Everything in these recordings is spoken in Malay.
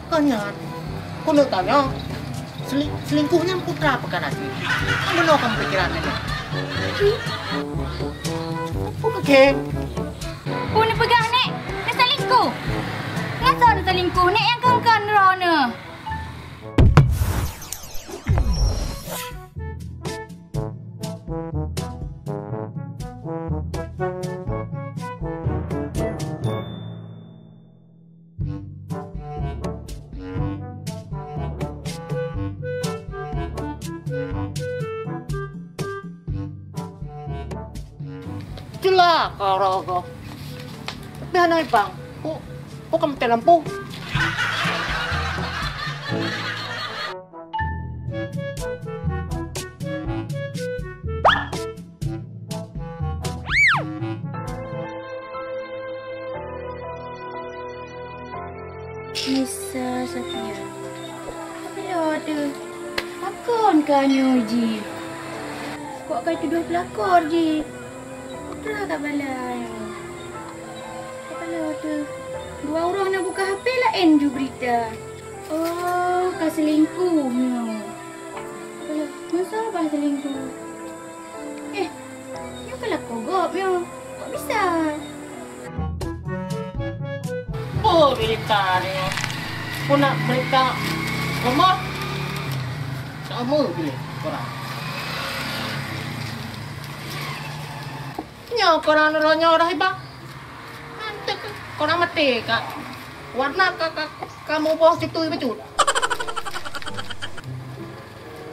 Makanya, aku nak tanya, selingkuhnya putra apa kan Asri? Apa benar kamu pikiran ini? Apa kek? Pun ni pegang nek, nak selingkuh. Ngasa nak selingkuh nek yang kengkan rona. Itulah kalau tapi anay bang, kok kamu telampu? Nisa Safia. Aduh, aduh. Lakon kanyo, Ji. Kok kau tuduh pelakor, Ji? Putra kat balai. Kalau tu, dua orang nak buka HP lain ju berita. Oh, kau selingkuhnya. Masa apa selingkuh? You kalau kogop, you. Kok bisa? Oh, berita ni. Aku nak berita lemah. Sama pilih korang. Nya korang ronya orang hebat. Nanti korang mati kak. Warna kamu bawa situ betul.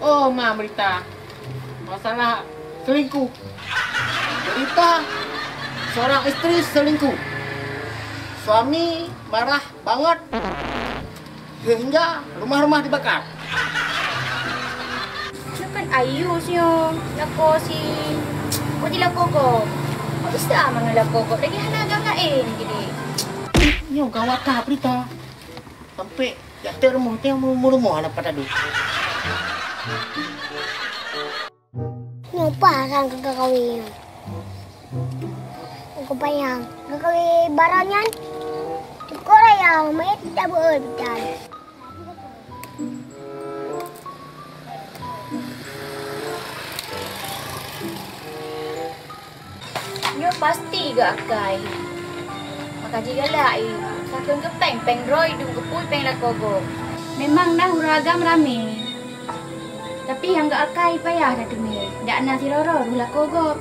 Oh, ma berita. Masalah selingkuh. Berita seorang istri selingkuh. Suami marah banget sehingga rumah-rumah dibakar. Dia kan ayu siyo. Lako si... Kok di lako ko? Kok bisa mana lako ko? Lagi halagang lain gini. Nyo gawat dah berita. Sampai jatuh rumah tu yang rumah nak pada dulu. Ngapa kan kekawin? Aku bayang kekawin barangan. Korang yang mai tak berbetul. Nyo pasti gak akai. Maka jika lai, sakun ke peng roy dung ke pui peng lakogo. Memang dah uragam rame. Tapi yang gak akai payah dah demi. Dak nasi roro dula kogo.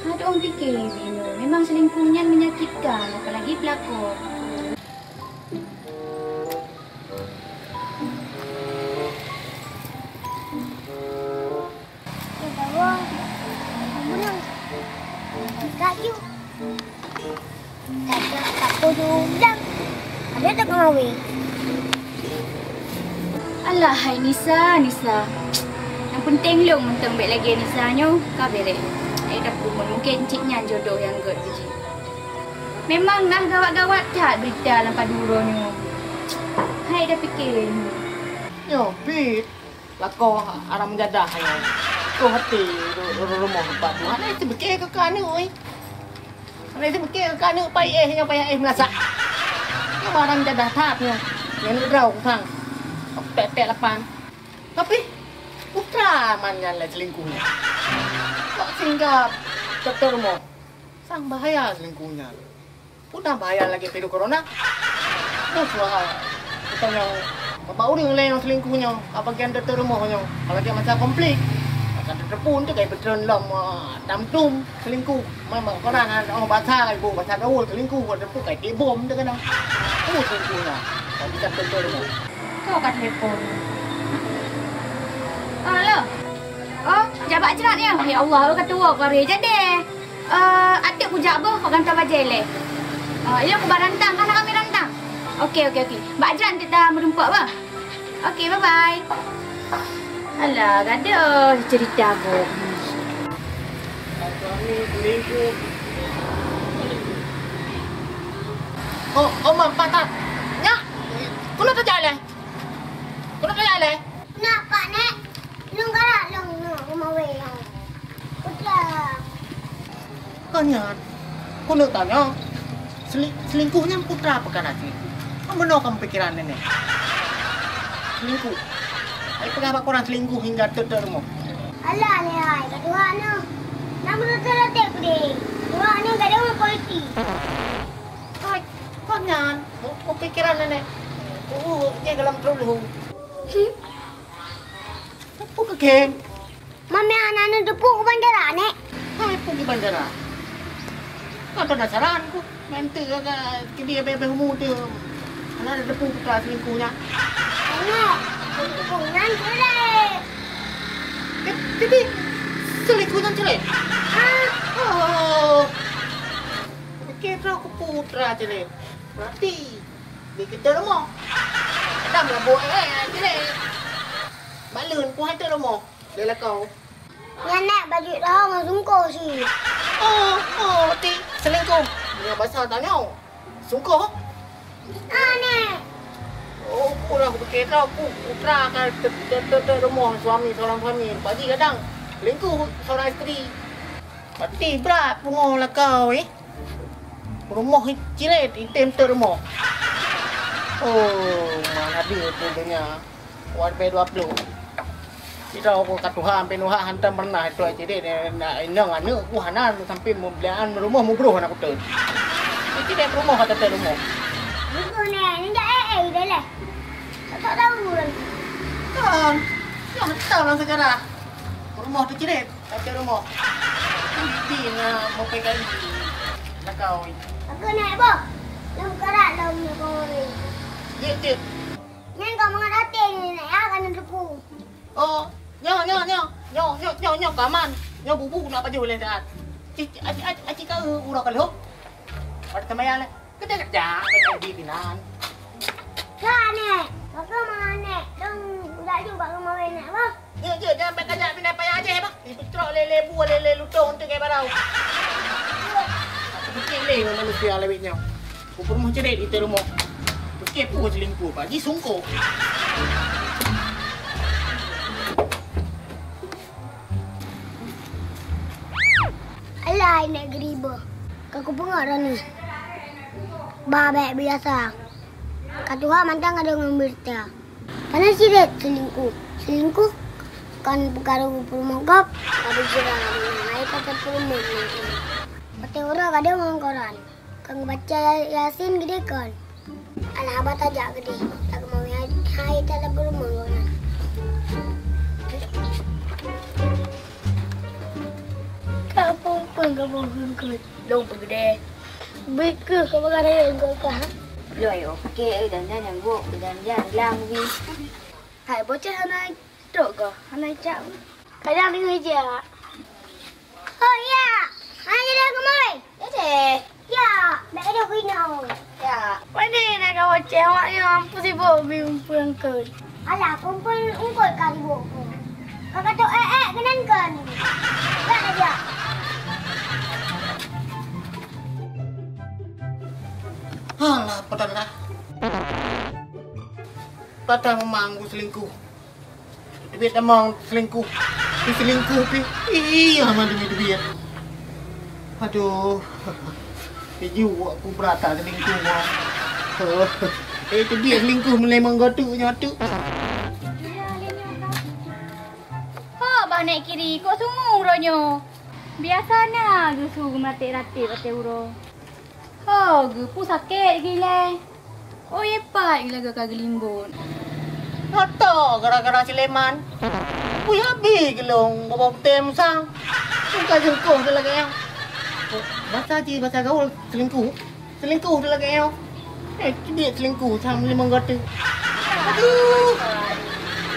Ada orang fikir Vino, memang selingkuhnya menyakitkan, apalagi pelakor. Kayu. Tak podong. Ada tak kawin? Alah, hai Nisa. Yang penting long mentang baik lagi Nisa nyo, kau bere. Dah pun mungkin ciknya jodoh yang good je. Memang nah gawat-gawat cat berita dalam paduro nyo. Hai dah fikir. Yo, Pit. Lako aram menjadah ayo. Kau hati rumah tempat tu. Ana itu bekek ke kan oi. Ana itu bekek ke kan pai yang payah melasak. Yang barang menjadah tapnya. Yang draw tang. Tek lapan. Tapi putra manyan lah selingkuhnya. Kok sehingga dokter rumah. Sang bahaya selingkuhnya. Putra bahaya lagi virus corona. Terus lah. Kita yang bapak orang lain yang selingkuhnya. Bagian dokter rumahnya. Kalau dia macam komplit. Macam dokter pun tu kayak betul dalam tamtum selingkuh. Memang korang orang baca ibu baca gaul selingkuh. Dokter pun kayak kebom tu kan. Oh selingkuhnya. Tapi kan dokter rumah. Kau kat telefon. Halo. Oh, jabat jerat ni. Ya Allah, kata wa kare jadi. Adik bujak boh kau gantar bajai le. Ia aku barantang kan kami rantang. Okey. Mbak jerat kita merumpak bah. Okey, bye-bye. Alah, gaduh cerita boh. Oh, mampak tak? Nyak. Kau nak jalan? Kau nak jalan? Nak pak nek? Nunggarak long rumah weyang. Putra. Kanya, kau nak tanya selingkuhnya putra apa kan Asri? Mana kamu pikiran nenek? Selingkuh. Ay pernah korang selingkuh hingga ter rumah. Alah ni hai, kat Tuhan ni. Nak berletak aku deh. Tuhan ni gak ada orang politik. Ay, kanyan. Kau pikiran nenek. Dia dalam terlalu. Apa ke game? Mami anak ni tepuk ke bandara ni. Ay, pergi bandara. Kau tahu dasaran ku. Mentu agak dia bebe humur tu. Anak ada depu putra selingkuhnya. Anak, tepuk nan cerai. Jadi selingkuhnya cerai. Oh. Kira aku putra cerai. Berarti dia kita rumah. Adam lah buat cerai. Balun ku hai tu rumah. Dia lah kau. Nenek baju dah dengan sungguh sih. Oh, ti selingkuh. Dia bahasa tanya. Sungguh. Nek. Oh, pula aku kira aku putra kan rumah suami seorang suami. Pagi kadang selingkuh seorang isteri. Berarti berat pungo lah kau Rumah cilet item rumah. Oh, mana dia tu dia. Wan pe 20. Kita aku kat Tuhan penuh hantam pernah itu aja deh nak inang anu aku hanan sampai membelian rumah mubruh anak aku tu. Itu dia rumah kata rumah. Bukan ni dah dah lah. Tak tahu lagi. Kan, yang tahu lang sejarah. Rumah tu cilet, kata rumah. Ini nak mau pegang nak kau. Aku naik boh. Lom kerat lom ni kau ni. Cik. Yang kau mengerti ni nak akan tepu. Oh, nyo kaman. Nyo bubu nak baju boleh dah. Cik kau urang kalau. Pada tamayan le. Kita kerja di pinan. Kan ni. Aku mana? Dong dah juga rumah nenek boh. Ya, jangan kerja pindah payah aja bah. Dipetrok lele bu lele lutong tu kayak barau. Fikir le manusia lewitnya. Ku rumah cerit itu rumah. Fikir pun selingkuh pagi sungguh. Alah nak geriba. Kau pengarah ni. Babek biasa. Kata Tuhan mantang ada ngambil dia. Karena siret selingkuh kan perkara permogap ada jerang naik kata permog ni. Kata orang ada orang koran. Kang baca Yasin gede kan. Alah abah tajak gede. Tak mau hai tak ada permog kan. Kau pun ke dong pergede. Baik ke kau perkara yang kau kah? Rồi ok dan yang gua dan yang lang vi. Hai bocah hanai trok ke? Hanai cak. Kadang dengar je. Oh ya. Hanai dah kemai. Deh. Ya, dah ada kena. Ya. Mana nak kau bocah awak yang ampu sibuk bimbang ke. Alah, kumpul ungkul kali buku. Kau kata kenan kan. Tak aja. Alah, padahal. Padahal memang aku selingkuh. Dia memang selingkuh. Dia selingkuh pi. Iya, mana dia. Aduh. Dia aku berata selingkuh. Itu dia selingkuh memang gotuknya tu. Ha, banek kiri kok sungung ronyo. Biasanya gue suruh mati uro. Ha, gue pun sakit gila. Oh, yepat gila gak kagelimbun. Nata gara-gara Sleman. Pui habis gelong bawa tem sang. Bukan selingkuh dia lagi yang. Bahasa gaul selingkuh. Selingkuh dia lagi yang. Dia selingkuh sama memang gotu. Aduh.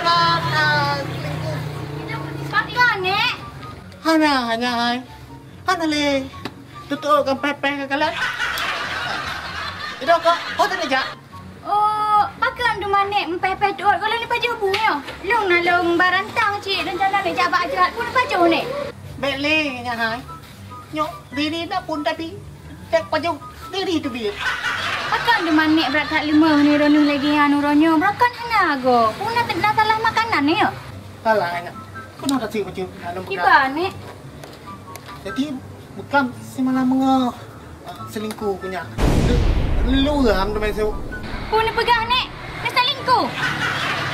Rata selingkuh. Paklah nek. Hana le. Tutup kan pepeh ke kalan. Itu kok, tak ada jak. Oh, pakai tu manik mempepeh tu. Kalau ni baju bunya. Long na long barantang cik dan jalan ni jabak jerat pun baju ni. Baik le nya hai. Nyok diri dah pun tapi tek baju diri tu dia. Pakai tu manik berat tak 5 ni ronu lagi anu ronyo. Berakan hana go. Pun nak salah makanan ni yo. Salah nya. Kau nak kasih baju anu Kiba ni. Jadi bukan semalam selingkuh punya. Lu ram tu macam Pun ni pegang nek. Ni selingkuh.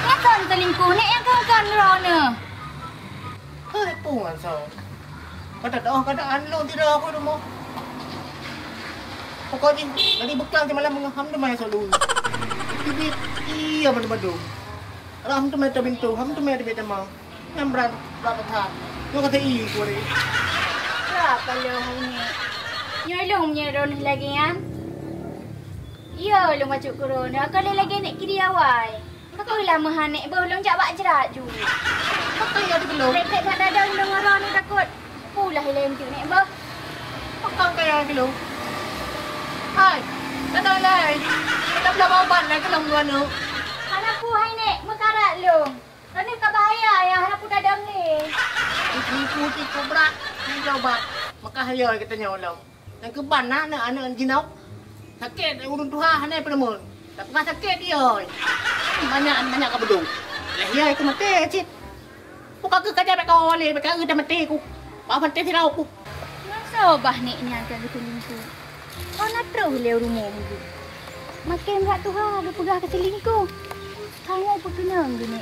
Ngason selingkuh nek yang kan rona. Hai pungan sao. Kata dah keadaan lu tidak aku rumah. Pokoknya lagi beklang di malam ham tu mai selalu. Jadi iya betul-betul. Ram tu mai bintu, ham tu mai di mau. Nyambran berapa tahun. Lu kata iya ku ni. Berapa lo hari ni? Nyolong nyeron lagi kan? Ya, lu macam corona. Kalau lagi nak kiri awal. Kau lama hanek belum jawab jerat ju. Kata iya di belum. Tek tak ada undang orang ni takut. Pulah hilang tu nek bah. Makan kaya kilo. Hai, datang lai. Kita belah bawa lai ke dalam dua nu. Anak ku hai nek mekarat lu. Ini tak bahaya ya anak ku dah ni. Tipu berat. Ini coba. Maka hayal kita nyolong. Dan keban nak anak jinau. Sakit urun tuha hanai penemun. Tak pernah sakit dia. Banyak ke bedung. Lah ya aku mati cit. Buka ke kerja mek kau oleh, mek dah mati ku. Apa mati sirau ku. Masa bah nek ni akan selingkuh. Kau nak terus le rumah mu. Makin berat tu ha, dia pegah ke selingkuh. Kamu apa kena gini?